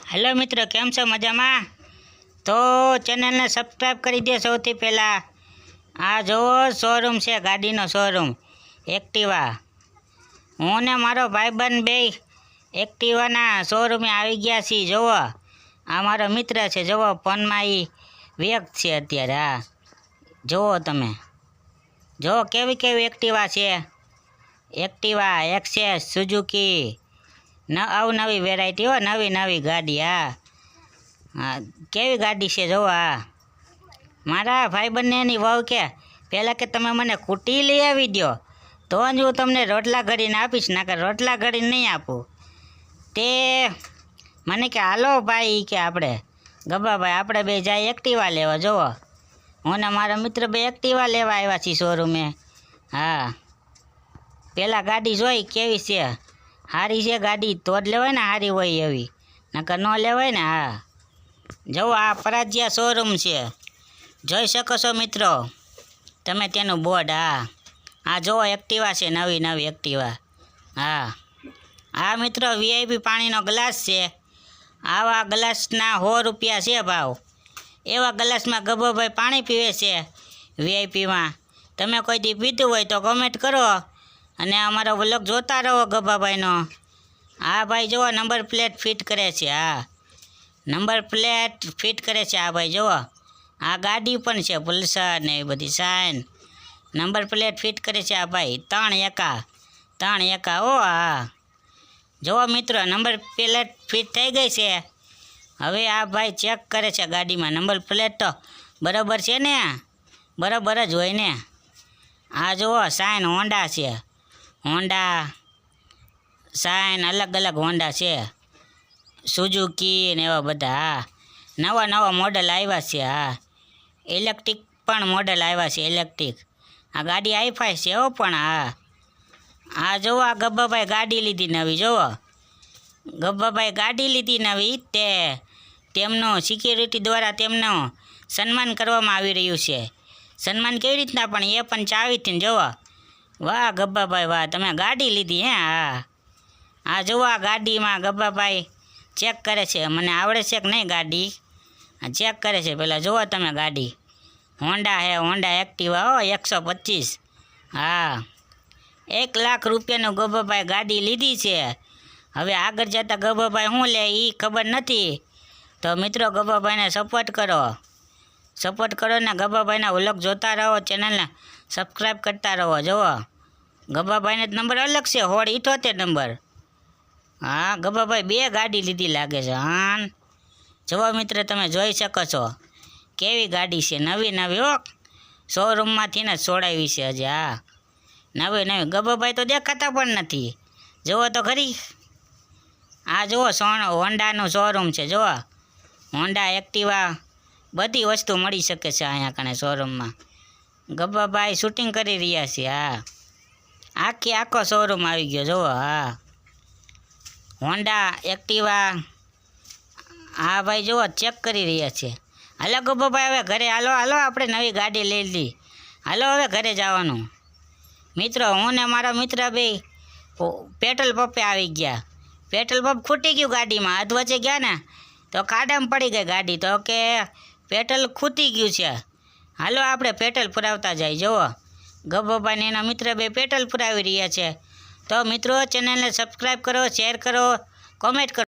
Hello मित्रों, केम छो मजामां? तो चेनल ने सब्सक्राइब करी दे। सौथी पहला आ जो शोरूम से गाड़ीनो शोरूम एक्टिवा। हूँ ने मारो भाईबंध बे एक्टिवाना शोरूमे आई गया छी। जोवो आ मारो मित्र छे, जोवो फोनमां ई व्यक्त छे अत्यारे। आ जोवो तमे, जो केवी केवी एक्टिवा छे। एक्टिवा, एक्सेस, सुजुकी, अवनवी वेरायटी हो, नवी नवी गाड़ी। हाँ, केवी गाड़ी छे जो। आ मारा भाईबंधने एनी वहू के पहला के तमे मने कूटी लई आवी दो तो ज हूँ तमने रोटला घड़ीने आपीश, ना कर रोटला घड़ीने नहीं आपू। ते मने के हालो भाई के आपणे गब्बा भाई आपणे बे जाए एक्टिवा लेवा। जोवो हूँ ने मारा मित्र बे एक्टिवा लेवा आव्या छी शोरूमे। हाँ, पहला गाड़ी जोई केवी छे, हारी छे गाड़ी तो ज लेवाय ने, हारी होय एवी, नकर न लेवाय ने। हाँ, जो आ पराजिया शोरूम छे, जोई शको छो मित्रों तमे तेनुं बोर्ड। आ जो एक्टिवा छे, नवी नवी एक्टिवा। हाँ, आ मित्रों वीआईपी पाणीनो ग्लास छे। आवा ग्लासना 100 रुपया छे भाव। एवा ग्लासमां गब्बोभाई पाणी पीवे छे वीआईपीमां। तमे कोई दी पीधुं होय तो कमेंट करो अने अमारो व्लॉग जोता रहो गब्बाभाईनो। आ भाई जो नंबर प्लेट फिट करे छे। हाँ, नंबर प्लेट फिट करे छे आ भाई। जो आ गाड़ी पण छे पल्सर ने बधी शाइन। नंबर प्लेट फिट करे छे आ भाई। 3 एका ओ। हाँ, जो मित्रों नंबर प्लेट फिट थई गई छे। हवे आ भाई चेक करे छे गाड़ीमां नंबर प्लेट तो बराबर छे ने, बराबर ज होय ने। आ जो शाइन होंडा छे, होंडा शाइन अलग अलग होंडा छे, सुजुकी ने एवा बधा। नवा नवा मॉडल आव्या छे। हाँ, इलेक्ट्रिक पण मॉडल आव्या छे, इलेक्ट्रिक। आ गाड़ी हाईफाई छे हो पण। हाँ, आ जो आ गब्बाभाई गाड़ी लीधी नवी। जो गब्बाभाई गाड़ी लीधी नवी ते तेमनो सिक्योरिटी द्वारा तेमनो सन्मान करवामां आवी रह्युं छे। सन्मान केवी रीतना पण ए पण चावीथी। जो वाह गब्बाभाई वाह, तमे गाड़ी लीधी हे। हाँ, आ जो आ गाड़ीमां गब्बाभाई चेक करे छे मने आवड़े छे कि नहीं गाड़ी। चेक करे छे पहला। जो तमे गाड़ी होंडा है, होंडा एक्टिवा हो 125। हाँ, 1 लाख रुपयानो गब्बाभाई गाड़ी लीधी छे। हवे आगळ जता गब्बाभाई शुं ले ई खबर नथी। तो मित्रों गब्बाभाईने सपोर्ट करो ने गब्बाभाईना व्लॉग जोता रहो, चेनल ने सब्सक्राइब करता रहो। जो गब्बाभाईने नंबर अलग छे, 78 नंबर। हाँ, गब्बाभाई 2 गाड़ी लीधी लागे छे। हाँ, जो मित्र तमे जोई शको छो केवी गाड़ी छे, नवी नवी हो। शोरूममांथी ने छोड़ावी छे हजे। हाँ, नवी नवी। गब्बाभाई तो देखाता पण नथी, जोवो तो खरी। आ जो होंडानो शोरूम छे। जो होंडा एक्टिवा बधी वस्तु मळी शके छे अहींया कने शोरूममां। गब्बाभाई शूटिंग करी रह्या छे। हाँ, आखो शोरूम आवी गयो। जो हाँ, होंडा एक्टिवा। हाँ भाई जो चेक करी रह्या छे। हालो गब्बाभाई हवे घरे हालो, हालो आपणे नवी गाड़ी लई ली। हालो हवे घरे जवानुं। मित्रों हूँ ने मारो मित्र बे पेट्रोल पंपे आवी गया। पेट्रोल पंप खूटी गयुं गाड़ीमां। अधवच्चे गया ने तो खाडामां पड़ी गई गाड़ी। तो के पेट्रोल खूटी गयुं छे, हालो आपणे पेट्रोल पुरावता जाई। जोवो गब्बाभाई ने एना मित्र बे पेट्रोल पुरावी रह्या छे। तो मित्रों चेनल ने सब्सक्राइब करो, शेर करो, कमेंट करो।